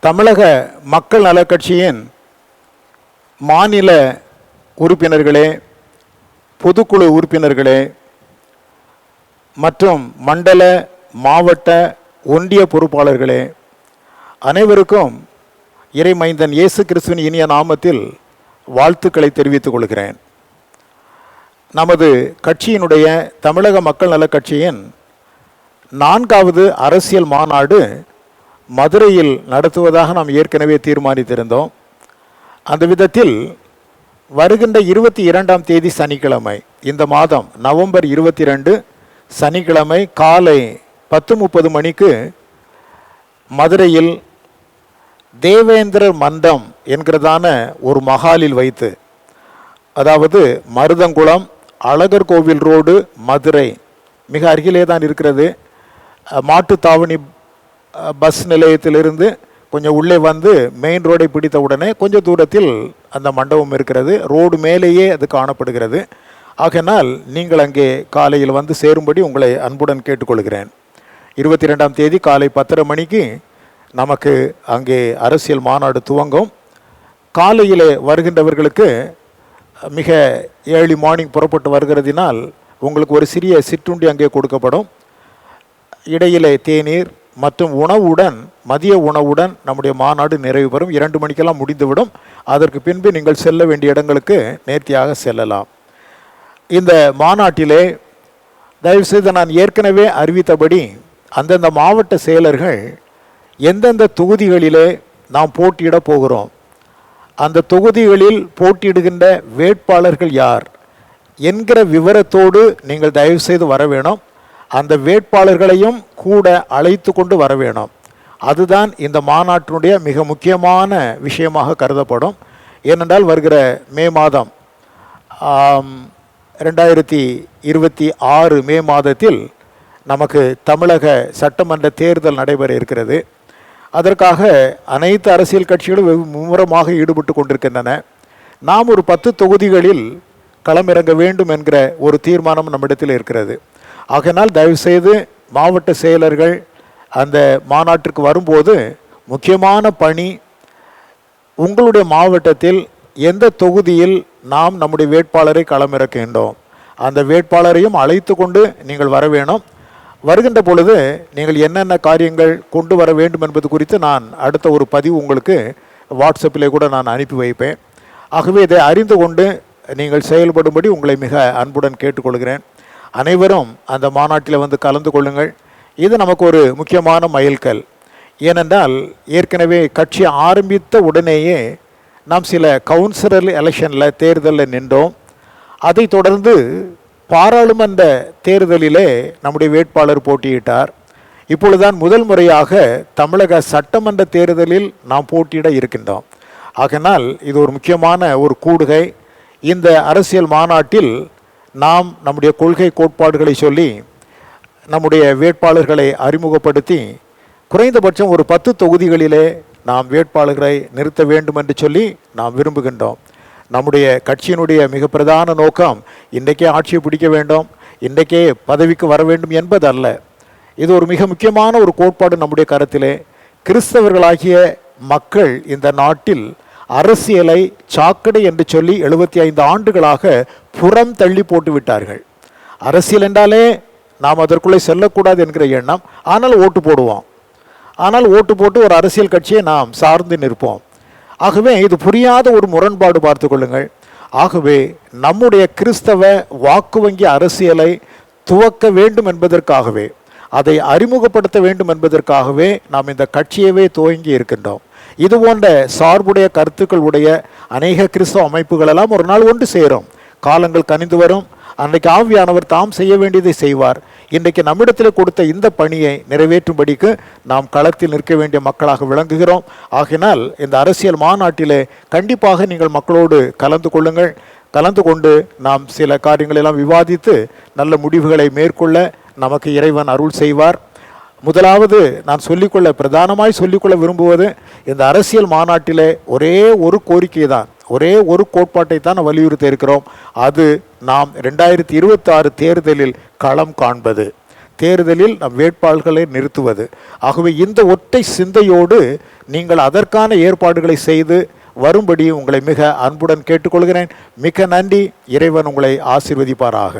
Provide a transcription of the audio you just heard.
தமிழக மக்கள் நலக் கட்சியின் மாநில உறுப்பினர்களே, பொதுக்குழு உறுப்பினர்களே மற்றும் மண்டல, மாவட்ட, ஒன்றிய பொறுப்பாளர்களே, அனைவருக்கும் இறைமைந்தன் இயேசு கிறிஸ்துவின் இனிய நாமத்தில் வாழ்த்துக்களை தெரிவித்துக் கொள்கிறேன். நமது கட்சியினுடைய தமிழக மக்கள் நலக் கட்சியின் 4வது அரசியல் மாநாடு மதுரையில் நடத்துவதாக நாம் ஏற்கனவே தீர்மானித்திருந்தோம். அந்த விதத்தில் வருகின்ற 22ஆம் தேதி சனிக்கிழமை, இந்த மாதம் நவம்பர் 22 சனிக்கிழமை காலை 10:30 மணிக்கு மதுரையில் தேவேந்திரர் மன்றம் என்கிறதான ஒரு மகாலில் வைத்து, அதாவது மருதங்குளம் அழகர் கோவில் ரோடு மதுரை மிக அருகிலே தான் இருக்கிறது. மாட்டுத்தாவணி பஸ் நிலையத்திலிருந்து கொஞ்சம் உள்ளே வந்து மெயின் ரோடை பிடித்த உடனே கொஞ்சம் தூரத்தில் அந்த மண்டபம் இருக்கிறது. ரோடு மேலேயே அது காணப்படுகிறது. ஆகையினால் நீங்கள் அங்கே காலையில் வந்து சேரும்படி உங்களை அன்புடன் கேட்டுக்கொள்கிறேன். 22ஆம் தேதி காலை 10:30 மணிக்கு நமக்கு அங்கே அரசியல் மாநாடு துவங்கும். காலையிலே வருகின்றவர்களுக்கு மிக ஏர்லி மார்னிங் புறப்பட்டு வருகிறதினால் உங்களுக்கு ஒரு சிறிய சிற்றுண்டி அங்கே கொடுக்கப்படும். இடையிலே தேநீர் மற்றும் உணவுடன், மதிய உணவுடன் நம்முடைய மாநாடு நிறைவு பெறும். 2 மணிக்கெல்லாம் முடிந்துவிடும். அதற்கு பின்பு நீங்கள் செல்ல வேண்டிய இடங்களுக்கு நேர்த்தியாக செல்லலாம். இந்த மாநாட்டிலே தயவுசெய்து நான் ஏற்கனவே அறிவித்தபடி அந்தந்த மாவட்ட செயலர்கள் எந்தெந்த தொகுதிகளிலே நாம் போட்டியிட போகிறோம், அந்த தொகுதிகளில் போட்டியிடுகின்ற வேட்பாளர்கள் யார் என்கிற விவரத்தோடு நீங்கள் தயவுசெய்து வர வேணும். அந்த வேட்பாளர்களையும் கூட அழைத்து கொண்டு வர வேணும். அதுதான் இந்த மாநாட்டினுடைய மிக முக்கியமான விஷயமாக கருதப்படும். ஏனென்றால் வருகிற மே மாதம் 2026 மே மாதத்தில் நமக்கு தமிழக சட்டமன்ற தேர்தல் நடைபெற இருக்கிறது. அதற்காக அனைத்து அரசியல் கட்சிகளும் மும்முரமாக ஈடுபட்டு கொண்டிருக்கின்றன. நாம் ஒரு 10 தொகுதிகளில் களமிறங்க வேண்டும் என்கிற ஒரு தீர்மானம் நம்மிடத்தில் இருக்கிறது. ஆகையினால் தயவுசெய்து மாவட்ட செயலர்கள் அந்த மாநாட்டிற்கு வரும்போது முக்கியமான பணி, உங்களுடைய மாவட்டத்தில் எந்த தொகுதியில் நாம் நம்முடைய வேட்பாளரை களமிறக்கின்றோம், அந்த வேட்பாளரையும் அழைத்து கொண்டு நீங்கள் வர வேணும். வருகின்ற பொழுது நீங்கள் என்னென்ன காரியங்கள் கொண்டு வர வேண்டும் என்பது குறித்து நான் அடுத்த ஒரு பதிவு உங்களுக்கு வாட்ஸ்அப்பிலே கூட நான் அனுப்பி வைப்பேன். ஆகவே இதை அறிந்து கொண்டு நீங்கள் செயல்படும்படி உங்களை மிக அன்புடன் கேட்டுக்கொள்கிறேன். அனைவரும் அந்த மாநாட்டில் வந்து கலந்து கொள்ளுங்கள். இது நமக்கு ஒரு முக்கியமான மைல்கல். ஏனென்றால் ஏற்கனவே கட்சி ஆரம்பித்த உடனேயே நாம் சில கவுன்சிலர் எலெக்ஷனில் தேர்தலில் நின்றோம். அதை தொடர்ந்து பாராளுமன்ற தேர்தலிலே நம்முடைய வேட்பாளர் போட்டியிட்டார். இப்பொழுதுதான் முதல் முறையாக தமிழக சட்டமன்ற தேர்தலில் நாம் போட்டியிட இருக்கின்றோம். ஆகையினால் இது ஒரு முக்கியமான ஒரு கூடுகை. இந்த அரசியல் மாநாட்டில் நாம் நம்முடைய கொள்கை கோட்பாடுகளை சொல்லி நம்முடைய வேட்பாளர்களை அறிமுகப்படுத்தி குறைந்தபட்சம் ஒரு 10 தொகுதிகளிலே நாம் வேட்பாளர்களை நிறுத்த வேண்டும் என்று சொல்லி நாம் விரும்புகின்றோம். நம்முடைய கட்சியினுடைய மிக பிரதான நோக்கம் இன்றைக்கே ஆட்சியை பிடிக்க வேண்டும், இன்றைக்கே பதவிக்கு வர வேண்டும் என்பதல்ல. இது ஒரு மிக முக்கியமான ஒரு கோட்பாடு நம்முடைய கருத்திலே. கிறிஸ்தவர்களாகிய மக்கள் இந்த நாட்டில் அரசியலை சாக்கடை என்று சொல்லி 75 ஆண்டுகளாக புறம் தள்ளி போட்டு விட்டார்கள். அரசியல் என்றாலே நாம் அதற்குள்ளே செல்லக்கூடாது என்கிற எண்ணம். ஆனால் ஓட்டு போடுவோம். ஆனால் ஓட்டு போட்டு ஒரு அரசியல் கட்சியை நாம் சார்ந்து நிற்போம். ஆகவே இது புரியாத ஒரு முரண்பாடு பார்த்து கொள்ளுங்கள். ஆகவே நம்முடைய கிறிஸ்தவ வாக்கு வங்கி அரசியலை துவக்க வேண்டும் என்பதற்காகவே, அதை அறிமுகப்படுத்த வேண்டும் என்பதற்காகவே நாம் இந்த கட்சியவே துவங்கி இருக்கின்றோம். இது போன்ற சார்புடைய கருத்துக்கள் உடைய அநேக கிறிஸ்தவ அமைப்புகள் எல்லாம் ஒரு நாள் ஒன்று சேரும். காலங்கள் கனிந்து வரும். அன்றைக்கு ஆவியானவர் தாம் செய்ய வேண்டியதை செய்வார். இன்றைக்கு நம்மிடத்தில் கொடுத்த இந்த பணியை நிறைவேற்றும்படிக்கு நாம் களத்தில் நிற்க வேண்டிய மக்களாக விளங்குகிறோம். ஆகினால் இந்த அரசியல் மாநாட்டிலே கண்டிப்பாக நீங்கள் மக்களோடு கலந்து கொள்ளுங்கள். கலந்து கொண்டு நாம் சில காரியங்களெல்லாம் விவாதித்து நல்ல முடிவுகளை மேற்கொள்ள நமக்கு இறைவன் அருள் செய்வார். முதலாவது நான் பிரதானமாய் சொல்லிக்கொள்ள விரும்புவது, இந்த அரசியல் மாநாட்டிலே ஒரே ஒரு கோரிக்கை தான், ஒரே ஒரு கோட்பாட்டை தான் வலியுறுத்தி இருக்கிறோம். அது நாம் 2026 தேர்தலில் களம் காண்பது. தேர்தலில் நம் வேட்பாளர்களை நிறுத்துவது. ஆகவே இந்த ஒற்றை சிந்தையோடு நீங்கள் அதற்கான ஏற்பாடுகளை செய்து வரும்படி உங்களை மிக அன்புடன் கேட்டுக்கொள்கிறேன். மிக்க நன்றி. இறைவன் உங்களை ஆசீர்வதிப்பாராக.